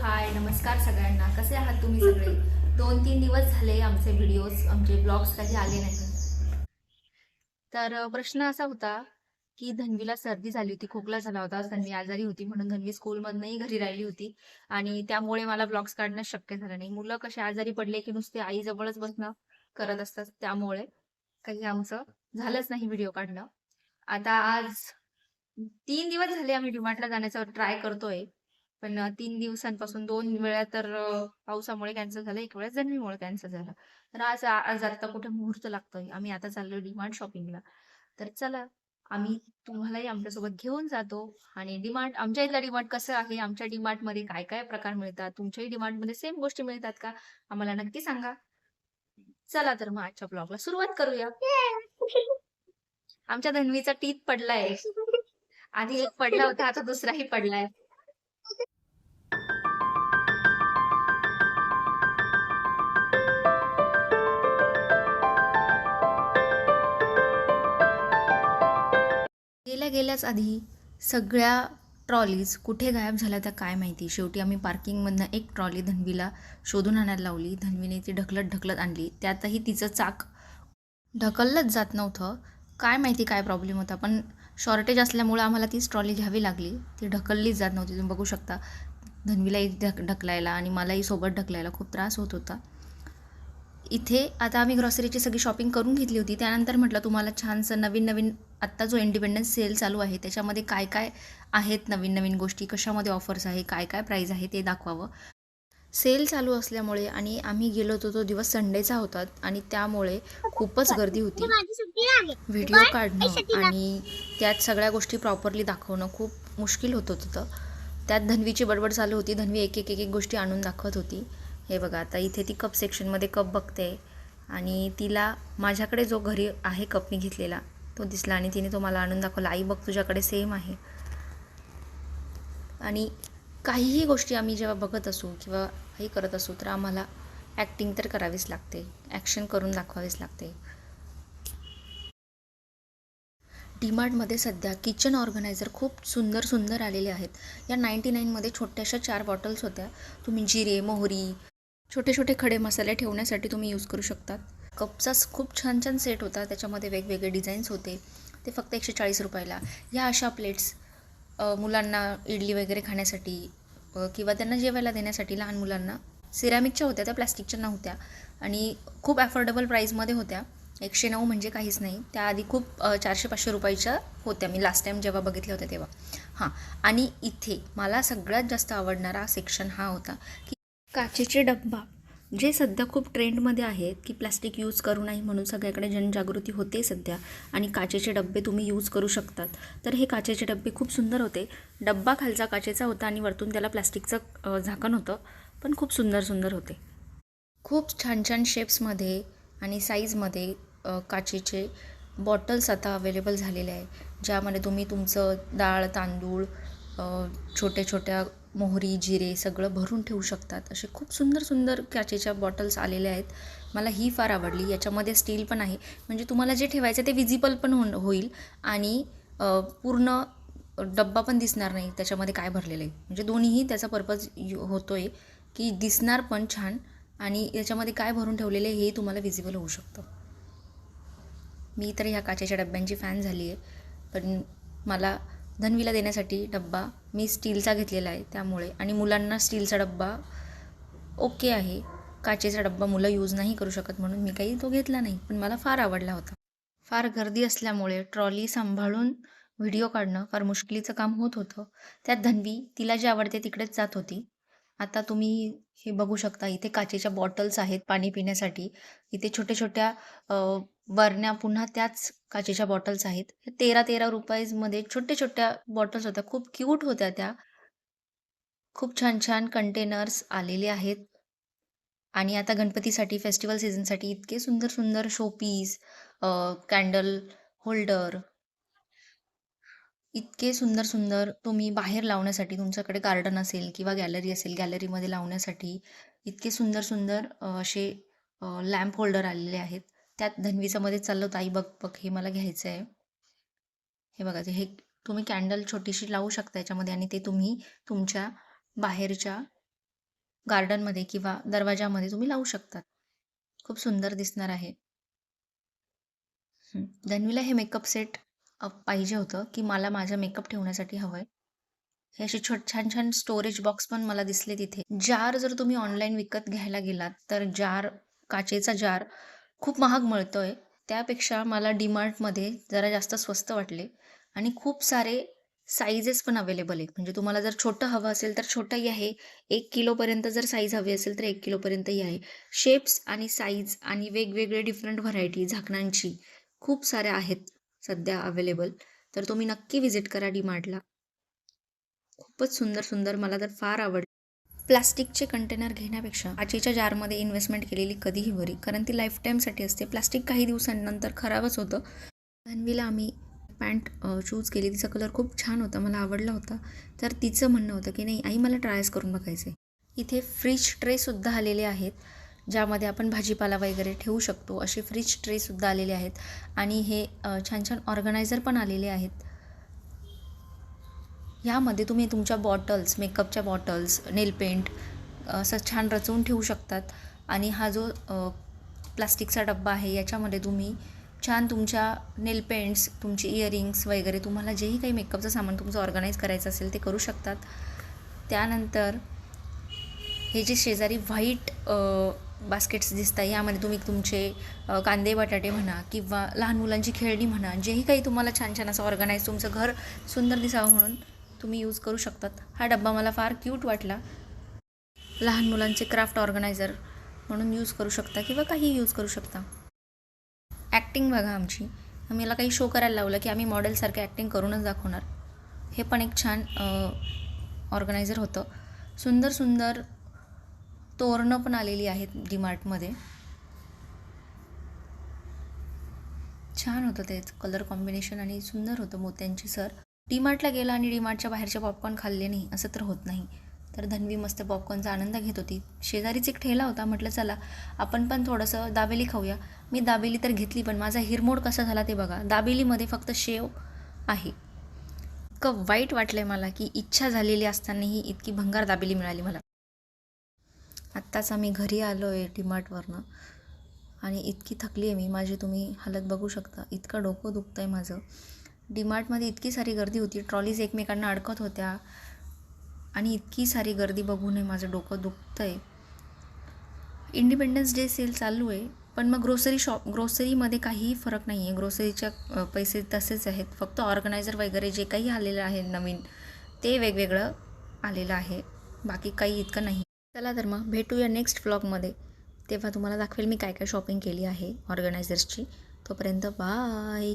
हाय नमस्कार सगळ्यांना. कसे आहात तुम्ही सगळे? 2-3 दिवस झाले आमचे व्हिडिओज आमचे ब्लॉग्स काही आले नाही. तर प्रश्न असा होता की धन्वीला सर्दी झाली होती, खोकला झाला होता, धन्वी आजारी होती म्हणून धन्वी स्कूलमधनंही घरी राहिली होती आणि त्यामुळे मला ब्लॉग्स काढणं शक्य झालं नाही. मुलं कशी आजारी पडले की नुसते आईजवळच बसणं करत असतात, त्यामुळे काही आमचं झालंच नाही व्हिडिओ काढणं. आता आज 3 दिवस झाले आम्ही डिमार्टला जाण्याचा ट्राय करतोय. पण 3 दिवसांपासून 2 वेळा तर पावसामुळे कॅन्सल झालं, 1 वेळा जन्मीमुळे कॅन्सल झालं. तर आज आज आता कुठे मुहूर्त लागतोय. आम्ही आता चाललोय डिमार्ट शॉपिंगला. तर चला, आम्ही तुम्हालाही आमच्यासोबत घेऊन जातो आणि डिमार्ट आमच्या इथला डिमार्ट कसं आहे, आमच्या डिमार्टमध्ये काय-काय प्रकार मिळतात, तुमच्याही डिमार्टमध्ये सेम गोष्टी मिळतात का? आम्हाला नक्की सांगा. चला तर मग आजच्या ब्लॉगला सुरुवात करूया. आमच्या धन्वीचा टीथ पडलाय. आधी एक पडला होता, आता दुसराही पडलाय. गेल्याच आधी सगळ्या ट्रॉलीज कुठे गायब झाल्या त्या काय माहिती. शेवटी आम्ही पार्किंगमधनं एक ट्रॉली धन्वीला शोधून आणायला लावली. धन्वीने ती ढकलत आणली. त्यातही तिचं चाक ढकललंच जात नव्हतं. काय माहिती काय प्रॉब्लेम होता, पण शॉर्टेज असल्यामुळं आम्हाला तीच ट्रॉली घ्यावी लागली. ती ढकललीच जात नव्हती. तुम्ही बघू शकता धन्वीलाही ढकलायला आणि मलाही सोबत ढकलायला खूप त्रास होत होता. इथे आता आम्ही ग्रॉसरीची सगळी शॉपिंग करून घेतली होती. त्यानंतर म्हटलं तुम्हाला छानसं नवीन आत्ता जो इंडिपेंडन्स सेल चालू आहे त्याच्यामध्ये काय काय आहेत नवीन गोष्टी, कशामध्ये ऑफर्स आहे, काय काय प्राईज आहे ते दाखवावं. सेल चालू असल्यामुळे आणि आम्ही गेलो होतो तो दिवस संडेचा होता आणि त्यामुळे खूपच गर्दी होती. व्हिडिओ काढणं आणि त्यात सगळ्या गोष्टी प्रॉपरली दाखवणं खूप मुश्किल होत होतं. त्यात धन्वीची बडबड चालू होती. धन्वी एक गोष्टी आणून दाखवत होती. हे बघा, आता इथे ती कप सेक्शनमध्ये कप बघते आणि तिला माझ्याकडे जो घरी आहे कप मी घेतलेला तो दिसला आणि तिने तो मला आणून दाखवला. आई बघ, तुझ्याकडे सेम आहे. आणि काहीही गोष्टी आम्ही जेव्हा बघत असू किंवा काही करत असू तर आम्हाला ॲक्टिंग तर करावीच लागते, ॲक्शन करून दाखवावीच लागते. डीमार्टमध्ये सध्या किचन ऑर्गनायझर खूप सुंदर आलेले आहेत. या 99मध्ये छोट्याशा 4 बॉटल्स होत्या. तुम्ही जिरे, मोहरी, छोटे खडे मसाले ठेवण्यासाठी तुम्ही यूज करू शकतात. कपचा खूप छान सेट होता. त्याच्यामध्ये वेगवेगळे डिझाईन्स होते. ते फक्त 140 रुपयाला. ह्या अशा प्लेट्स मुलांना इडली वगैरे खाण्यासाठी किंवा त्यांना जेवायला देण्यासाठी लहान मुलांना सिरॅमिकच्या होत्या, त्या प्लास्टिकच्या नव्हत्या आणि खूप अफोर्डेबल प्राईजमध्ये होत्या. 109 म्हणजे काहीच नाही. त्याआधी खूप 400-500 रुपयाच्या होत्या. मी लास्ट टाईम जेव्हा बघितल्या होत्या तेव्हा. हां, आणि इथे मला सगळ्यात जास्त आवडणारा सेक्शन हा होता की काचेचे डब्बा, जे सध्या खूप ट्रेंडमध्ये आहेत की प्लास्टिक यूज करू नाही म्हणून सगळ्याकडे जनजागृती होते सध्या आणि काचेचे डब्बे तुम्ही यूज करू शकतात. तर हे काचेचे डब्बे खूप सुंदर होते. डब्बा खालचा काचेचा होता आणि वरतून त्याला प्लास्टिकचं झाकण होतं, पण खूप सुंदर होते. खूप छान शेप्समध्ये आणि साईजमध्ये काचेचे बॉटल्स आता अवेलेबल झालेले आहे, ज्यामध्ये तुम्ही तुमचं डाळ, तांदूळ, छोट्या मोहरी, जिरे सगळं भरून ठेवू शकतात. असे खूप सुंदर काचेच्या बॉटल्स आलेल्या आहेत. मला ही फार आवडली. याच्यामध्ये स्टील पण आहे, म्हणजे तुम्हाला जे ठेवायचं ते विजिबल पण होईल आणि पूर्ण डब्बा पण दिसणार नाही त्याच्यामध्ये काय भरलेलं आहे. म्हणजे दोन्हीही त्याचा पर्पज होतो आहे की दिसणार पण छान आणि याच्यामध्ये काय भरून ठेवलेलं आहे हेही तुम्हाला विजिबल होऊ शकतं. मी तर ह्या काचेच्या डब्यांची फॅन झाली आहे, पण मला धन्वीला देण्यासाठी डब्बा मी स्टीलचा घेतलेला आहे त्यामुळे, आणि मुलांना स्टीलचा डब्बा ओके आहे. काचेचा डब्बा मुलं यूज नाही करू शकत म्हणून मी काही तो घेतला नाही, पण मला फार आवडला होता. फार गर्दी असल्यामुळे ट्रॉली सांभाळून व्हिडिओ काढणं फार मुश्किलीचं काम होत होतं. त्यात धन्वी तिला जे आवडते तिकडेच जात होती. आता तुम्ही हे बघू शकता, इथे काचेच्या बॉटल्स आहेत पाणी पिण्यासाठी. इथे छोट्या बरण्या पुन्हा त्याच काचेच्या बॉटल्स आहेत. 13 रुपयामध्ये छोट्या बॉटल्स होत्या. खूप क्यूट होत्या त्या. खूप छान कंटेनर्स आलेले आहेत. आणि आता गणपतीसाठी फेस्टिवल सीझनसाठी इतके सुंदर शोपीस, कॅन्डल होल्डर, इतके सुंदर तुम्ही बाहेर लावण्यासाठी, तुमच्याकडे गार्डन असेल किंवा गॅलरी असेल, गॅलरीमध्ये लावण्यासाठी इतके सुंदर असे लॅम्प होल्डर आलेले आहेत. त्यात धन्वीचं मध्ये चाललं होतं, आई बघ हे मला घ्यायचं आहे. हे बघा, हे तुम्ही कॅन्डल छोटीशी लावू शकता याच्यामध्ये आणि ते तुम्ही तुमच्या बाहेरच्या गार्डनमध्ये किंवा दरवाजामध्ये तुम्ही लावू शकतात. खूप सुंदर दिसणार आहे. धन्वीला हे मेकअप सेट पाहिजे होतं, की मला माझा मेकअप ठेवण्यासाठी हवं आहे. हे असे छान-छान स्टोरेज बॉक्स पण मला दिसले तिथे. जार जर तुम्ही ऑनलाईन विकत घ्यायला गेलात, तर काचेचा जार खूप महाग मिळतोय. त्यापेक्षा मला DMartमध्ये जरा जास्त स्वस्त वाटले आणि खूप सारे साइजेस पण अवेलेबल आहेत. म्हणजे तुम्हाला जर छोटं हवं असेल, तर छोटंही आहे. 1 किलोपर्यंत जर साईज हवी असेल, तर 1 किलोपर्यंतही आहे. शेप्स आणि साईज आणि वेगवेगळे डिफरंट व्हरायटी झाकणांची खूप साऱ्या आहेत सध्या अवेलेबल. तर तुम्ही नक्की व्हिजिट करा DMartला. खूपच सुंदर मला तर फार आवडलं. प्लास्टिकचे कंटेनर घेण्यापेक्षा काचेच्या जारमध्ये इन्व्हेस्टमेंट केलेली कधीही बरी. कारण ती लाईफ टाईमसाठी असते. प्लास्टिक काही दिवसांनंतर खराबच होतं. तन्वीला आम्ही पॅन्ट चूज केली. तिचा कलर खूप छान होता. मला आवडला होता. तर तिचं म्हणणं होतं की नाही आई मला ट्रायच करून बघायचं आहे. इथे फ्रिज ट्रेसुद्धा आलेले आहेत. ज्यामध्ये आपण भाजीपाला वगैरे ठेवू शकतो. असे फ्रिज ट्रेसुद्धा आलेले आहेत. आणि हे छान ऑर्गनायझर पण आलेले आहेत. ह्यामध्ये तुम्ही तुमच्या बॉटल्स, मेकअपच्या बॉटल्स, नेल पेंट असं छान रचवून ठेवू शकतात. आणि हा जो प्लास्टिकचा डब्बा आहे याच्यामध्ये तुम्ही छान तुमच्या नेल पेंट्स, तुमचे इयरिंग्स वगैरे तुम्हाला जेही काही मेकअपचं सामान तुमचं ऑर्गनाईज करायचं असेल ते करू शकतात. त्यानंतर हे जे शेजारी व्हाईट बास्केट्स दिसतात यामध्ये तुम्ही तुमचे कांदे बटाटे म्हणा किंवा लहान मुलांची खेळणी म्हणा, जेही काही तुम्हाला छान असं ऑर्गनाईज तुमचं घर सुंदर दिसावं म्हणून तुम्ही यूज करू शकतात. हा डब्बा मला फार क्यूट वाटला. लहान मुलांचे क्राफ्ट ऑर्गनायझर म्हणून यूज करू शकता किंवा काही यूज करू शकता. ॲक्टिंग बघा आमची. आम्हाला काही शो करायला लावलं की आम्ही मॉडेलसारखं ॲक्टिंग करूनच दाखवणार. हे पण एक छान ऑर्गनायझर होतं. सुंदर तोरणं पण आलेली आहेत DMartमध्ये. छान होतं ते कलर कॉम्बिनेशन आणि सुंदर होतं मोत्यांची सर. DMartला गेला आणि DMartच्या बाहेरचे पॉपकॉर्न खाल्ले नाही असं तर होत नाही. तर धन्वी मस्त पॉपकॉर्नचा आनंद घेत होती. शेजारीच एक ठेला होता. म्हटलं चला आपण पण थोडंसं दाबेली खाऊया. मी दाबेली तर घेतली पण माझा हिरमोड कसा झाला ते बघा. दाबेलीमध्ये फक्त शेव आहे. इतकं वाईट वाटलं आहे मला की इच्छा झालेली असतानाही इतकी भंगार दाबेली मिळाली मला. आत्ताच आम्ही घरी आलो आहे DMartवरनं आणि इतकी थकली आहे मी. माझी तुम्ही हालत बघू शकता. इतकं डोकं दुखतं आहे माझं. DMartमध्ये इतकी सारी गर्दी होती. ट्रॉलीज एकमेकांना अडकत होत्या आणि इतकी सारी गर्दी बघूनही माझं डोकं दुखतं आहे. इंडिपेंडन्स डे सेल चालू आहे. पण मग ग्रोसरीमध्ये काहीही फरक नाही आहे. ग्रोसरीच्या पैसे तसेच आहेत. फक्त ऑर्गनायझर वगैरे जे काही आलेलं आहे नवीन ते वेगवेगळं आलेलं आहे. बाकी काही इतकं नाही. चला तर मग भेटूया नेक्स्ट व्लॉगमध्ये. तेव्हा तुम्हाला दाखवेल मी काय शॉपिंग केली आहे ऑर्गनायझर्सची. तोपर्यंत बाय.